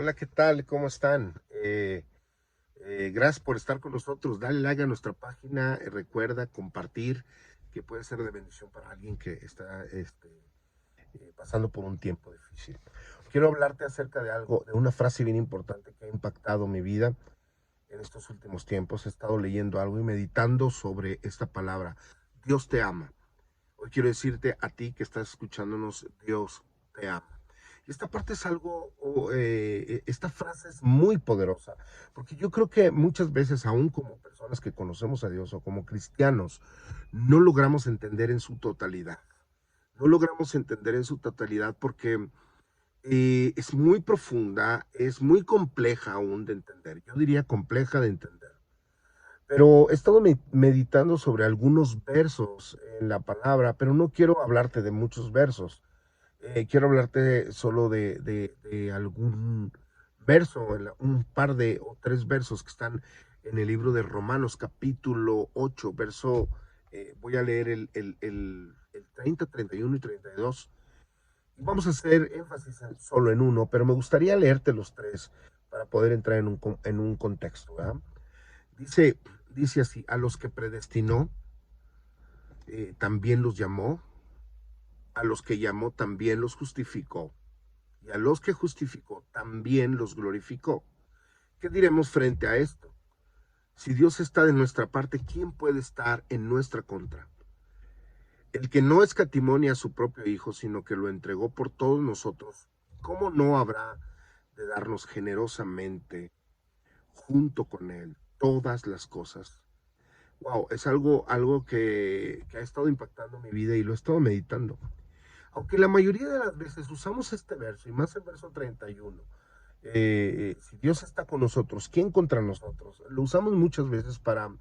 Hola, ¿qué tal? ¿Cómo están? Gracias por estar con nosotros. Dale like a nuestra página. Recuerda compartir, que puede ser de bendición para alguien que está pasando por un tiempo difícil. Quiero hablarte acerca de algo, de una frase bien importante que ha impactado mi vida en estos últimos tiempos. He estado leyendo algo y meditando sobre esta palabra. Dios te ama. Hoy quiero decirte a ti que estás escuchándonos, Dios te ama. Y esta parte es algo, esta frase es muy poderosa, porque yo creo que muchas veces, aún como personas que conocemos a Dios o como cristianos, no logramos entender en su totalidad. No logramos entender en su totalidad porque es muy profunda, es muy compleja aún de entender. Yo diría compleja de entender. Pero he estado meditando sobre algunos versos en la palabra, pero no quiero hablarte de muchos versos. Quiero hablarte solo de algún verso, un par de o tres versos que están en el libro de Romanos, capítulo 8, verso, voy a leer el 30, 31 y 32. Y vamos a hacer énfasis solo en uno, pero me gustaría leerte los tres para poder entrar en un contexto, ¿verdad? Dice, dice así: a los que predestinó, también los llamó; a los que llamó, también los justificó; y a los que justificó, también los glorificó. ¿Qué diremos frente a esto? Si Dios está de nuestra parte, ¿quién puede estar en nuestra contra? El que no escatimó ni a su propio Hijo, sino que lo entregó por todos nosotros, ¿cómo no habrá de darnos generosamente junto con Él todas las cosas? Wow, es algo que ha estado impactando mi vida y lo he estado meditando. Aunque la mayoría de las veces usamos este verso, y más el verso 31, si Dios está con nosotros, ¿quién contra nosotros? Lo usamos muchas veces para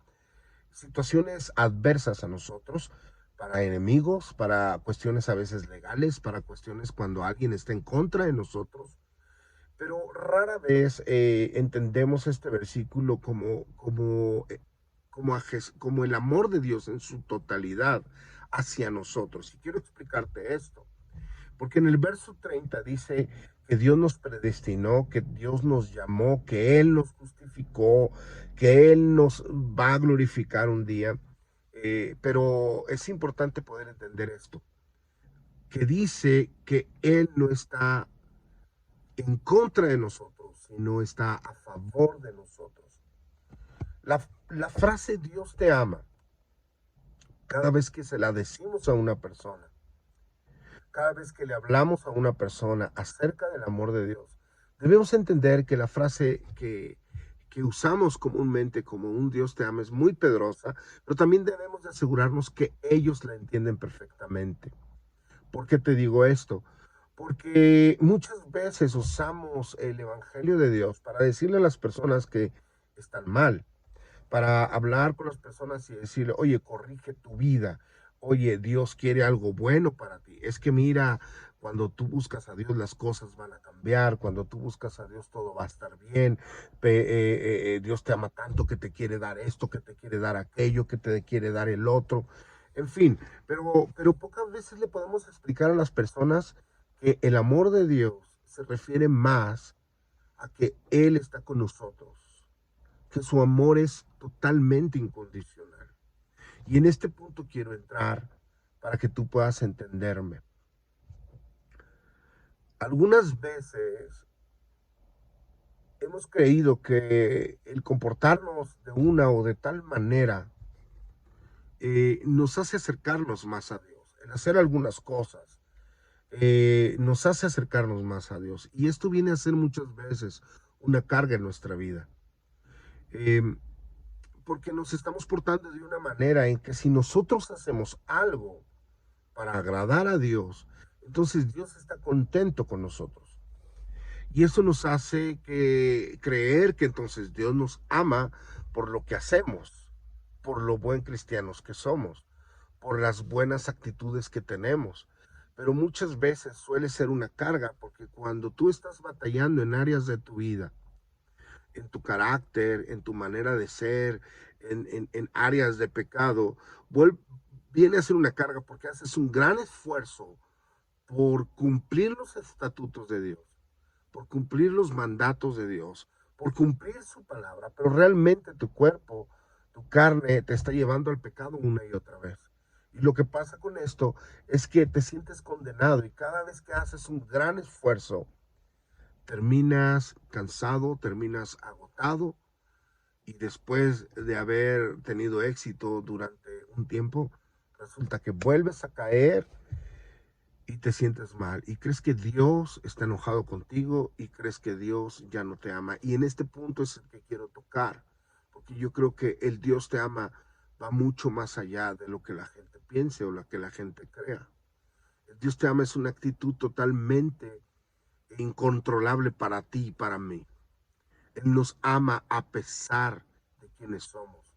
situaciones adversas a nosotros, para enemigos, para cuestiones a veces legales, para cuestiones cuando alguien está en contra de nosotros. Pero rara vez entendemos este versículo como el amor de Dios en su totalidad hacia nosotros. Y quiero explicarte esto. Porque en el verso 30 dice que Dios nos predestinó, que Dios nos llamó, que Él nos justificó, que Él nos va a glorificar un día. Pero es importante poder entender esto, que dice que Él no está en contra de nosotros, sino está a favor de nosotros. La frase Dios te ama, cada vez que se la decimos a una persona, cada vez que le hablamos a una persona acerca del amor de Dios, debemos entender que la frase que usamos comúnmente como un Dios te ama es muy poderosa, pero también debemos de asegurarnos que ellos la entienden perfectamente. ¿Por qué te digo esto? Porque muchas veces usamos el Evangelio de Dios para decirle a las personas que están mal, para hablar con las personas y decirle, oye, corrige tu vida, oye, Dios quiere algo bueno para ti. Es que mira, cuando tú buscas a Dios las cosas van a cambiar, cuando tú buscas a Dios todo va a estar bien. Dios te ama tanto que te quiere dar esto, que te quiere dar aquello, que te quiere dar el otro. En fin, pero pocas veces le podemos explicar a las personas que el amor de Dios se refiere más a que Él está con nosotros, que su amor es totalmente incondicional. Y en este punto quiero entrar para que tú puedas entenderme. Algunas veces hemos creído que el comportarnos de una o de tal manera nos hace acercarnos más a Dios. El hacer algunas cosas nos hace acercarnos más a Dios. Y esto viene a ser muchas veces una carga en nuestra vida. Eh, Porque nos estamos portando de una manera en que si nosotros hacemos algo para agradar a Dios, entonces Dios está contento con nosotros. Y eso nos hace creer que entonces Dios nos ama por lo que hacemos, por lo buen cristianos que somos, por las buenas actitudes que tenemos. Pero muchas veces suele ser una carga porque cuando tú estás batallando en áreas de tu vida, en tu carácter, en tu manera de ser, en áreas de pecado, viene a ser una carga porque haces un gran esfuerzo por cumplir los estatutos de Dios, por cumplir los mandatos de Dios, por cumplir su palabra, pero realmente tu cuerpo, tu carne te está llevando al pecado una y otra vez. Y lo que pasa con esto es que te sientes condenado y cada vez que haces un gran esfuerzo, terminas cansado, terminas agotado y después de haber tenido éxito durante un tiempo, resulta que vuelves a caer y te sientes mal y crees que Dios está enojado contigo y crees que Dios ya no te ama. Y en este punto es el que quiero tocar, porque yo creo que el Dios te ama va mucho más allá de lo que la gente piense o lo que la gente crea. El Dios te ama es una actitud totalmente incontrolable para ti y para mí. Él nos ama a pesar de quienes somos.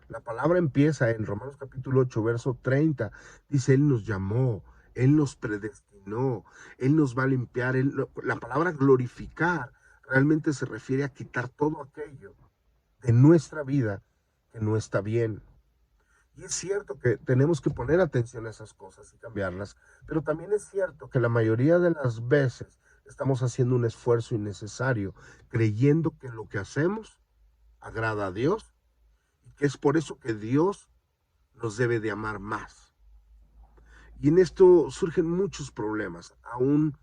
La palabra empieza en Romanos capítulo 8, verso 30. Dice, Él nos llamó, Él nos predestinó, Él nos va a limpiar. La palabra glorificar realmente se refiere a quitar todo aquello de nuestra vida que no está bien. Y es cierto que tenemos que poner atención a esas cosas y cambiarlas, pero también es cierto que la mayoría de las veces estamos haciendo un esfuerzo innecesario, creyendo que lo que hacemos agrada a Dios y que es por eso que Dios nos debe de amar más. Y en esto surgen muchos problemas, aún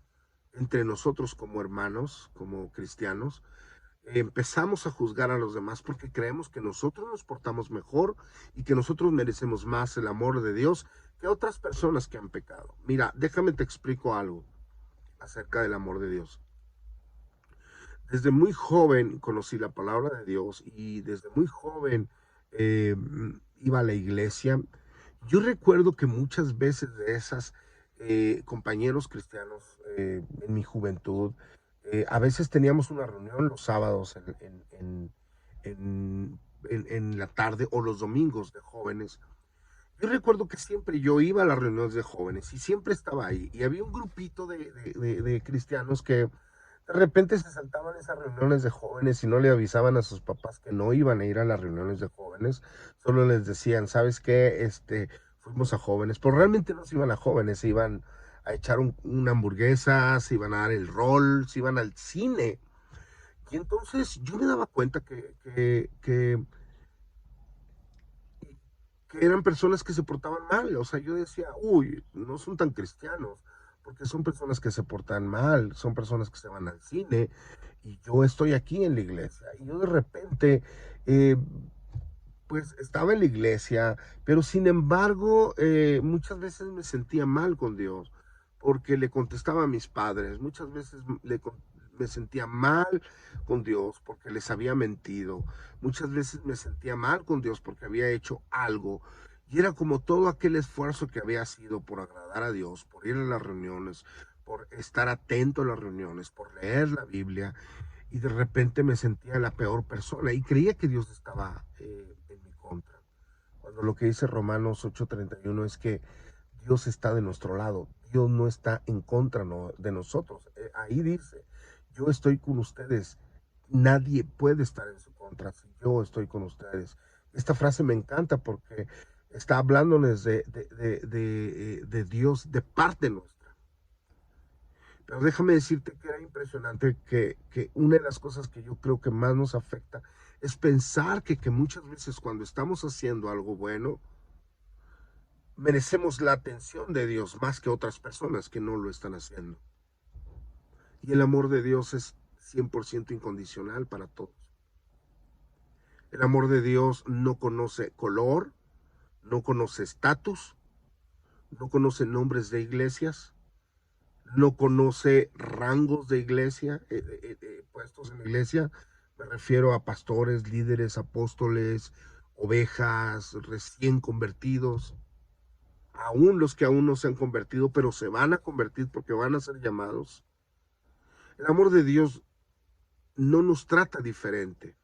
entre nosotros como hermanos, como cristianos. Empezamos a juzgar a los demás porque creemos que nosotros nos portamos mejor y que nosotros merecemos más el amor de Dios que otras personas que han pecado. Mira, déjame te explico algo acerca del amor de Dios. Desde muy joven conocí la palabra de Dios y desde muy joven eh, iba a la iglesia. Yo recuerdo que muchas veces de esas compañeros cristianos en mi juventud, a veces teníamos una reunión los sábados en, en la tarde o los domingos de jóvenes. Yo recuerdo que siempre yo iba a las reuniones de jóvenes y siempre estaba ahí. Y había un grupito de cristianos que de repente se saltaban esas reuniones de jóvenes y no le avisaban a sus papás que no iban a ir a las reuniones de jóvenes. Solo les decían, ¿sabes qué? Fuimos a jóvenes. Pero realmente no se iban a jóvenes, se iban a echar una hamburguesa, se iban a dar el rol, se iban al cine. Y entonces yo me daba cuenta que eran personas que se portaban mal. O sea, yo decía, uy, no son tan cristianos, porque son personas que se portan mal, son personas que se van al cine, y yo estoy aquí en la iglesia. Y yo de repente, eh, pues estaba en la iglesia, pero sin embargo, muchas veces me sentía mal con Dios, porque le contestaba a mis padres, muchas veces me sentía mal con Dios porque les había mentido, muchas veces me sentía mal con Dios porque había hecho algo, y era como todo aquel esfuerzo que había sido por agradar a Dios, por ir a las reuniones, por estar atento a las reuniones, por leer la Biblia, y de repente me sentía la peor persona y creía que Dios estaba en mi contra. Cuando lo que dice Romanos 8:31 es que Dios está de nuestro lado, Dios no está en contra de nosotros. Ahí dice, yo estoy con ustedes, nadie puede estar en su contra si yo estoy con ustedes. Esta frase me encanta porque está hablándoles de Dios de parte nuestra. Pero déjame decirte que era impresionante que una de las cosas que yo creo que más nos afecta es pensar que muchas veces cuando estamos haciendo algo bueno, merecemos la atención de Dios más que otras personas que no lo están haciendo. Y el amor de Dios es 100% incondicional para todos. El amor de Dios no conoce color, no conoce estatus, no conoce nombres de iglesias, no conoce rangos de iglesia, puestos en la iglesia. Me refiero a pastores, líderes, apóstoles, ovejas, recién convertidos, aún los que aún no se han convertido, pero se van a convertir porque van a ser llamados. El amor de Dios no nos trata diferente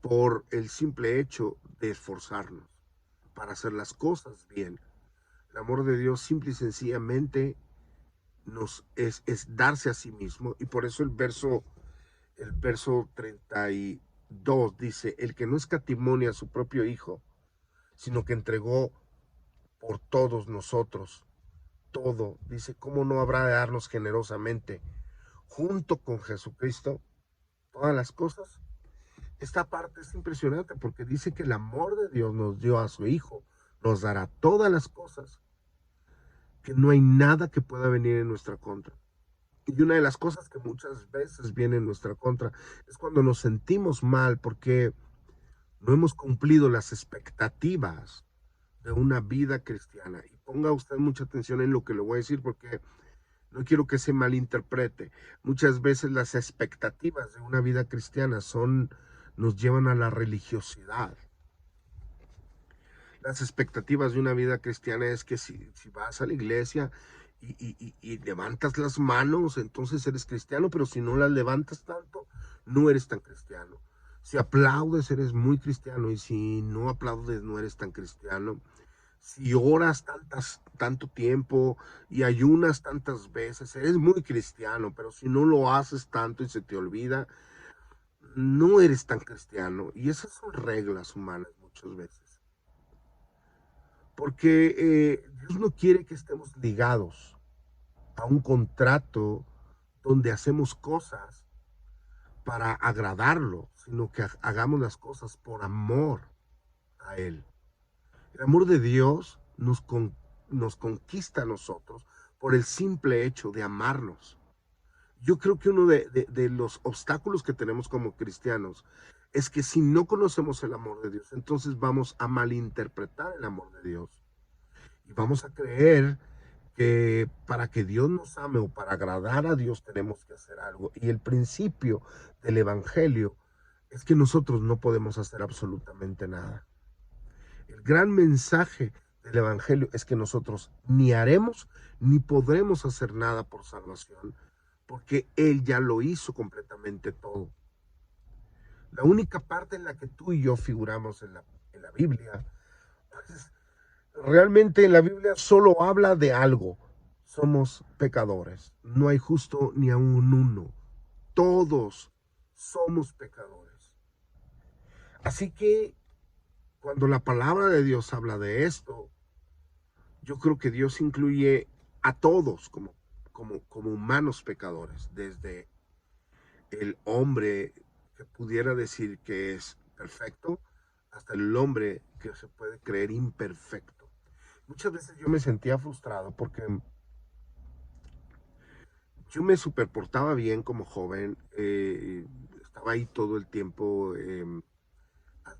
por el simple hecho de esforzarnos para hacer las cosas bien. El amor de Dios simple y sencillamente es darse a sí mismo, y por eso el verso 32 dice, el que no escatimonia a su propio hijo, sino que entregó por todos nosotros todo, dice, ¿cómo no habrá de darnos generosamente junto con Jesucristo, todas las cosas. Esta parte es impresionante porque dice que el amor de Dios nos dio a su Hijo, nos dará todas las cosas, que no hay nada que pueda venir en nuestra contra. Y una de las cosas que muchas veces viene en nuestra contra es cuando nos sentimos mal porque no hemos cumplido las expectativas de una vida cristiana. Y ponga usted mucha atención en lo que le voy a decir porque no quiero que se malinterprete. Muchas veces las expectativas de una vida cristiana nos llevan a la religiosidad. Las expectativas de una vida cristiana es que si vas a la iglesia y levantas las manos, entonces eres cristiano, pero si no las levantas tanto, no eres tan cristiano. Si aplaudes, eres muy cristiano, y si no aplaudes, no eres tan cristiano. Si oras tanto tiempo y ayunas tantas veces, eres muy cristiano, pero si no lo haces tanto y se te olvida, no eres tan cristiano. Y esas son reglas humanas muchas veces. Porque Dios no quiere que estemos ligados a un contrato donde hacemos cosas para agradarlo, sino que hagamos las cosas por amor a Él. El amor de Dios nos conquista a nosotros por el simple hecho de amarnos. Yo creo que uno de los obstáculos que tenemos como cristianos es que si no conocemos el amor de Dios, entonces vamos a malinterpretar el amor de Dios. Y vamos a creer que para que Dios nos ame o para agradar a Dios tenemos que hacer algo. Y el principio del Evangelio es que nosotros no podemos hacer absolutamente nada. El gran mensaje del Evangelio es que nosotros ni haremos ni podremos hacer nada por salvación, porque Él ya lo hizo completamente todo. La única parte en la que tú y yo figuramos en la Biblia, pues, realmente en la Biblia solo habla de algo. Somos pecadores. No hay justo ni aun uno. Todos somos pecadores. Así que cuando la palabra de Dios habla de esto, yo creo que Dios incluye a todos como humanos pecadores, desde el hombre que pudiera decir que es perfecto hasta el hombre que se puede creer imperfecto. Muchas veces yo me sentía frustrado porque yo me superportaba bien como joven, estaba ahí todo el tiempo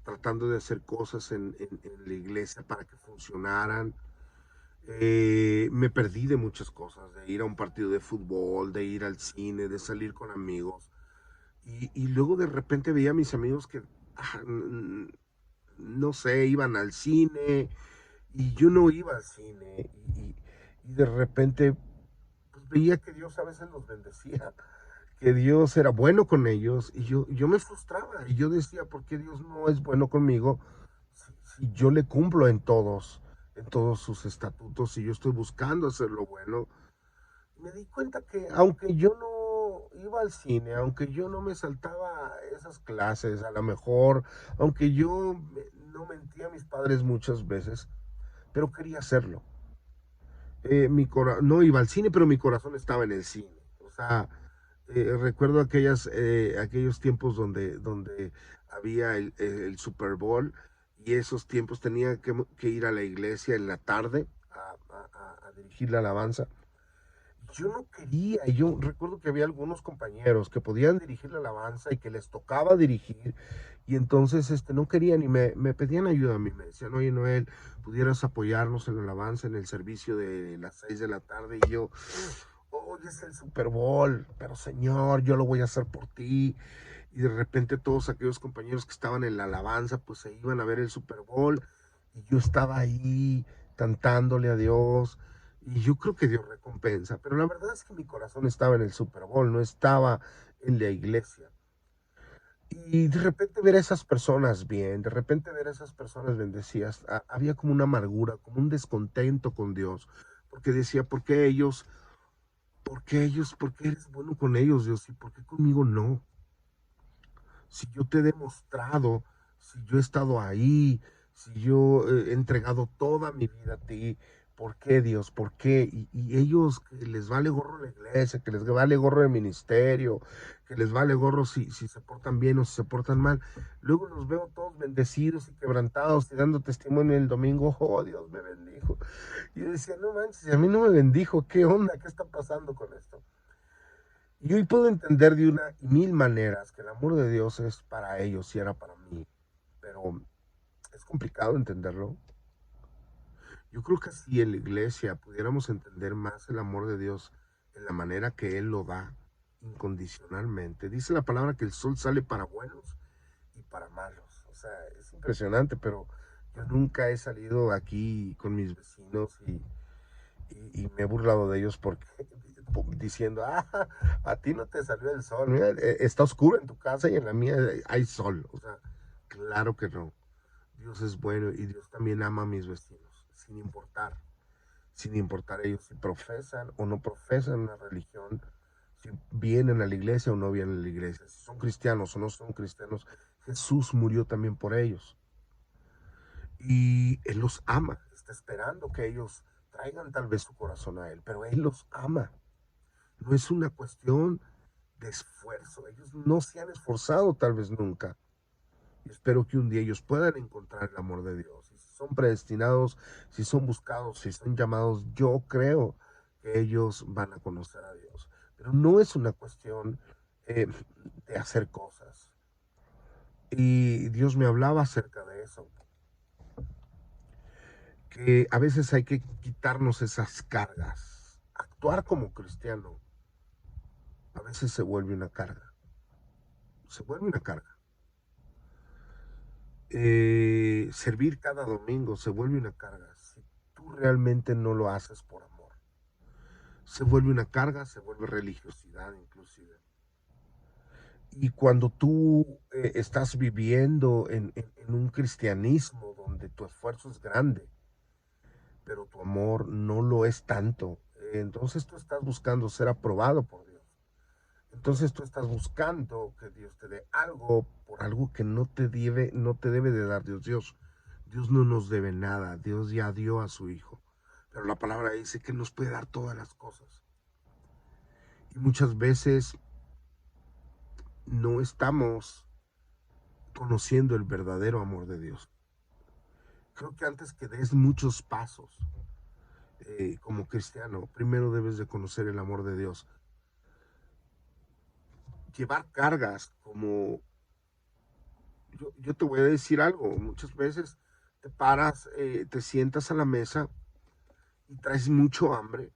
tratando de hacer cosas en la iglesia para que funcionaran. Me perdí de muchas cosas, de ir a un partido de fútbol, de ir al cine, de salir con amigos. Y luego de repente veía a mis amigos que, no sé, iban al cine y yo no iba al cine. Y de repente pues, veía que Dios a veces los bendecía, que Dios era bueno con ellos y yo me frustraba y yo decía, ¿por qué Dios no es bueno conmigo si yo le cumplo en todos sus estatutos y yo estoy buscando hacer lo bueno? Me di cuenta que aunque yo no iba al cine, aunque yo no me saltaba esas clases, a lo mejor, aunque yo no mentía a mis padres muchas veces, pero quería hacerlo. No iba al cine, pero mi corazón estaba en el cine. O sea, recuerdo aquellos tiempos donde había el Super Bowl y esos tiempos tenía que ir a la iglesia en la tarde a dirigir la alabanza. Yo no quería, y yo recuerdo que había algunos compañeros que podían dirigir la alabanza y que les tocaba dirigir, y entonces no querían y me pedían ayuda a mí, me decían, oye Noel, pudieras apoyarnos en la alabanza, en el servicio de las 6 de la tarde, y yo, oye, es el Super Bowl, pero Señor, yo lo voy a hacer por ti, y de repente todos aquellos compañeros que estaban en la alabanza, pues se iban a ver el Super Bowl, y yo estaba ahí cantándole a Dios, y yo creo que Dios recompensa, pero la verdad es que mi corazón estaba en el Super Bowl, no estaba en la iglesia. Y de repente ver a esas personas bien, de repente ver a esas personas bendecidas, había como una amargura, como un descontento con Dios, porque decía, por qué eres bueno con ellos, Dios, y por qué conmigo no? Si yo te he demostrado, si yo he estado ahí, si yo he entregado toda mi vida a ti, ¿Por qué, Dios? ¿Por qué? Y ellos que les vale gorro la iglesia, que les vale gorro el ministerio, que les vale gorro si se portan bien o si se portan mal. Luego los veo todos bendecidos y quebrantados y dando testimonio el domingo. Oh, Dios me bendijo. Y yo decía, no manches, si a mí no me bendijo, ¿qué onda? ¿Qué está pasando con esto? Y hoy puedo entender de una y mil maneras que el amor de Dios es para ellos y era para mí. Pero es complicado entenderlo. Yo creo que si en la iglesia pudiéramos entender más el amor de Dios en la manera que Él lo da incondicionalmente. Dice la palabra que el sol sale para buenos y para malos. O sea, es impresionante, pero yo nunca he salido aquí con mis vecinos y me he burlado de ellos porque diciendo, a ti no te salió el sol, mira, está oscuro en tu casa y en la mía hay sol. O sea, claro que no. Dios es bueno y Dios también ama a mis vecinos, sin importar ellos si profesan o no profesan una religión, si vienen a la iglesia o no vienen a la iglesia, si son cristianos o no son cristianos. Jesús murió también por ellos y Él los ama, está esperando que ellos traigan tal vez su corazón a Él, pero Él los ama. No es una cuestión de esfuerzo, ellos no se han esforzado tal vez nunca. Y espero que un día ellos puedan encontrar el amor de Dios. Y si son predestinados, si son buscados, si son llamados, yo creo que ellos van a conocer a Dios. Pero no es una cuestión eh, de hacer cosas. Y Dios me hablaba acerca de eso, que a veces hay que quitarnos esas cargas. Actuar como cristiano a veces se vuelve una carga. Se vuelve una carga. Servir cada domingo se vuelve una carga si tú realmente no lo haces por amor. Se vuelve una carga, se vuelve religiosidad inclusive. Y cuando tú estás viviendo en un cristianismo donde tu esfuerzo es grande, pero tu amor no lo es tanto, entonces tú estás buscando ser aprobado por Dios. Entonces tú estás buscando que Dios te dé algo por algo que no te debe de dar Dios. Dios no nos debe nada. Dios ya dio a su Hijo. Pero la palabra dice que nos puede dar todas las cosas. Y muchas veces no estamos conociendo el verdadero amor de Dios. Creo que antes que des muchos pasos como cristiano, primero debes de conocer el amor de Dios. Llevar cargas como yo te voy a decir algo, muchas veces te paras, te sientas a la mesa y traes mucho hambre.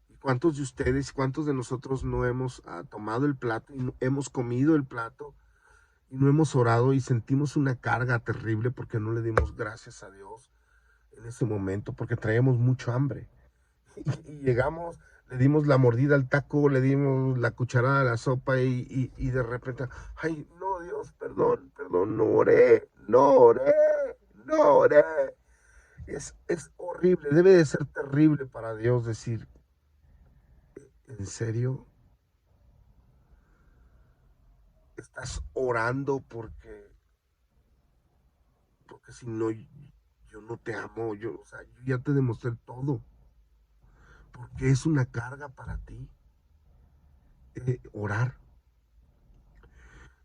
¿Y cuántos de ustedes, cuántos de nosotros no hemos tomado el plato y no, hemos comido el plato y no hemos orado y sentimos una carga terrible porque no le dimos gracias a Dios en ese momento, porque traíamos mucho hambre? Y llegamos, le dimos la mordida al taco, le dimos la cucharada a la sopa y de repente, ay, no, Dios, perdón, perdón, no oré, no oré, no oré. Es horrible, debe de ser terrible para Dios decir, ¿en serio? ¿Estás orando porque si no, yo no te amo, o sea, yo ya te demostré todo? Porque es una carga para ti orar.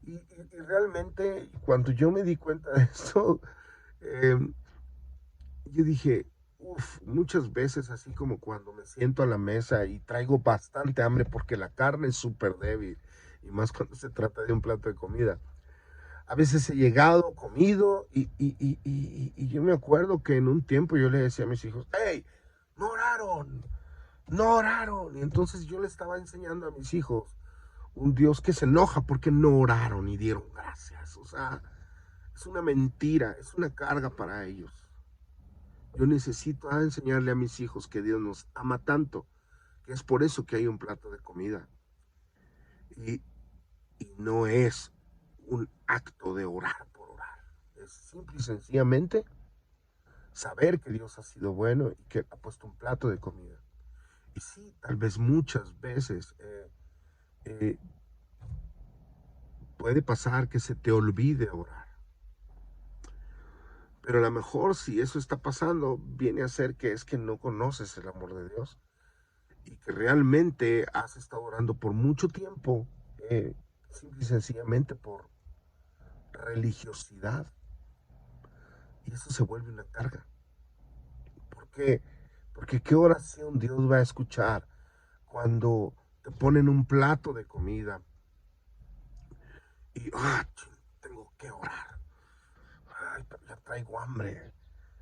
Y realmente cuando yo me di cuenta de esto, eh, yo dije, uff, muchas veces así como cuando me siento a la mesa y traigo bastante hambre porque la carne es súper débil, y más cuando se trata de un plato de comida. A veces he llegado, comido, y yo me acuerdo que en un tiempo yo le decía a mis hijos, hey, no oraron, no oraron. Y entonces yo le estaba enseñando a mis hijos un Dios que se enoja porque no oraron y dieron gracias. O sea, es una mentira, es una carga para ellos. Yo necesito enseñarle a mis hijos que Dios nos ama tanto, que es por eso que hay un plato de comida. Y, y no es un acto de orar por orar. Es simple y sencillamente saber que Dios ha sido bueno y que ha puesto un plato de comida. Y sí, tal vez muchas veces eh, puede pasar que se te olvide orar. Pero a lo mejor si eso está pasando, viene a ser que es que no conoces el amor de Dios y que realmente has estado orando por mucho tiempo, simple y sencillamente por religiosidad. Y eso se vuelve una carga. ¿Por qué? Porque ¿qué oración Dios va a escuchar cuando te ponen un plato de comida y tengo que orar? Ay, pero ya traigo hambre.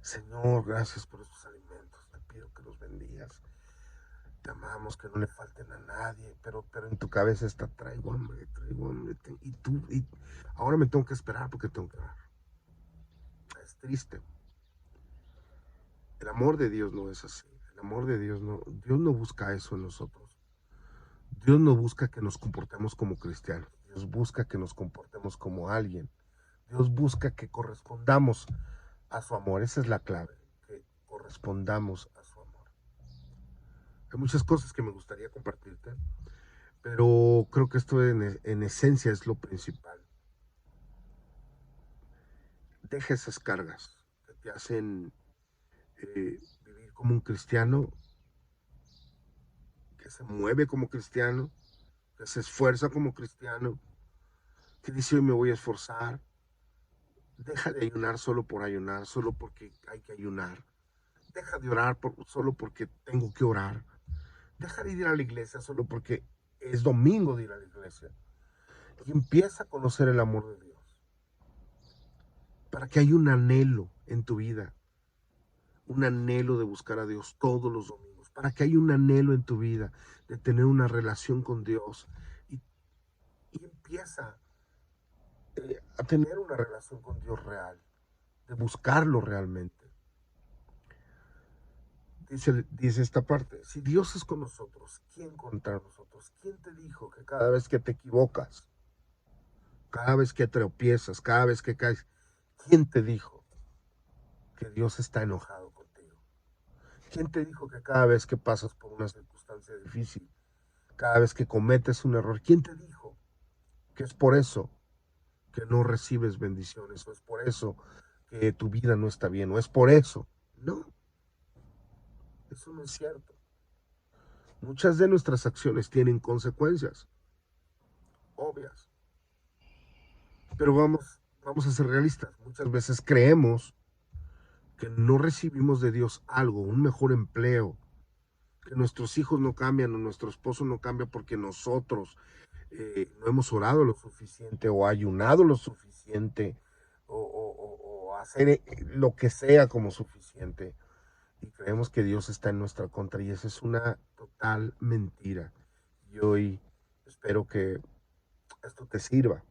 Señor, gracias por estos alimentos. Te pido que los bendigas. Te amamos, que no le falten a nadie. Pero en tu cabeza está, traigo hambre, traigo hambre. Y ahora me tengo que esperar porque tengo que orar. Es triste. El amor de Dios no es así. El amor de Dios no busca eso en nosotros. Dios no busca que nos comportemos como cristianos. Dios busca que nos comportemos como alguien. Dios busca que correspondamos a su amor. Esa es la clave, que correspondamos a su amor. Hay muchas cosas que me gustaría compartirte, pero creo que esto en esencia es lo principal. Deja esas cargas que te hacen vivir como un cristiano, que se mueve como cristiano, que se esfuerza como cristiano, que dice hoy me voy a esforzar. Deja de ayunar solo por ayunar, solo porque hay que ayunar. Deja de orar solo porque tengo que orar. Deja de ir a la iglesia solo porque es domingo de ir a la iglesia. Y empieza a conocer el amor de Dios. Para que haya un anhelo en tu vida. Un anhelo de buscar a Dios todos los domingos. Para que haya un anhelo en tu vida de tener una relación con Dios. Y empieza a tener una relación con Dios real. De buscarlo realmente. Dice esta parte, si Dios es con nosotros, ¿quién contra nosotros? ¿Quién te dijo que cada vez que te equivocas, cada vez que tropiezas, cada vez que caes, quién te dijo que Dios está enojado contigo? ¿Quién te dijo que cada vez que pasas por una circunstancia difícil, cada vez que cometes un error, quién te dijo que es por eso que no recibes bendiciones, o es por eso que tu vida no está bien, o es por eso? No, eso no es cierto. Muchas de nuestras acciones tienen consecuencias obvias. Pero vamos a ser realistas. Muchas veces creemos que no recibimos de Dios algo, un mejor empleo, que nuestros hijos no cambian o nuestro esposo no cambia porque nosotros no hemos orado lo suficiente o ayunado lo suficiente o hacer lo que sea como suficiente. Y creemos que Dios está en nuestra contra y esa es una total mentira. Y hoy espero que esto te sirva.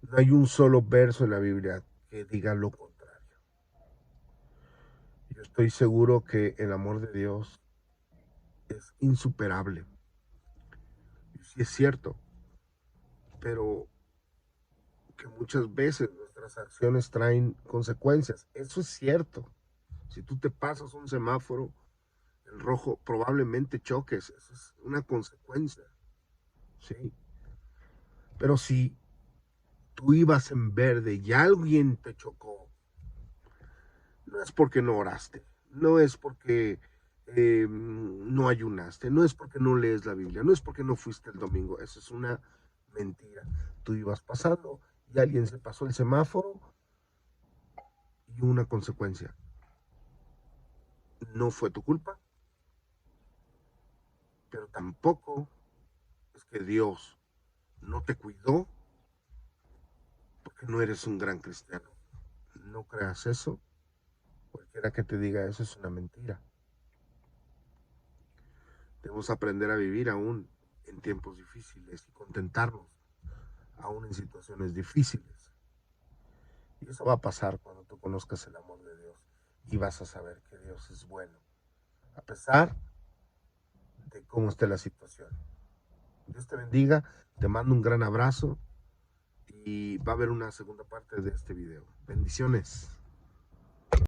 No hay un solo verso en la Biblia que diga lo contrario. Yo estoy seguro que el amor de Dios es insuperable. Y sí es cierto, pero que muchas veces nuestras acciones traen consecuencias. Eso es cierto. Si tú te pasas un semáforo en rojo, probablemente choques. Eso es una consecuencia. Sí. Pero si tú ibas en verde y alguien te chocó, no es porque no oraste, no es porque no ayunaste, no es porque no lees la Biblia, no es porque no fuiste el domingo, eso es una mentira. Tú ibas pasando y alguien se pasó el semáforo y una consecuencia. No fue tu culpa, pero tampoco es que Dios no te cuidó porque no eres un gran cristiano. No creas eso. Cualquiera que te diga eso es una mentira. Debemos aprender a vivir aún en tiempos difíciles y contentarnos aún en situaciones difíciles. Y eso va a pasar cuando tú conozcas el amor de Dios y vas a saber que Dios es bueno, a pesar de cómo esté la situación. Dios te bendiga, te mando un gran abrazo y va a haber una segunda parte de este video. Bendiciones.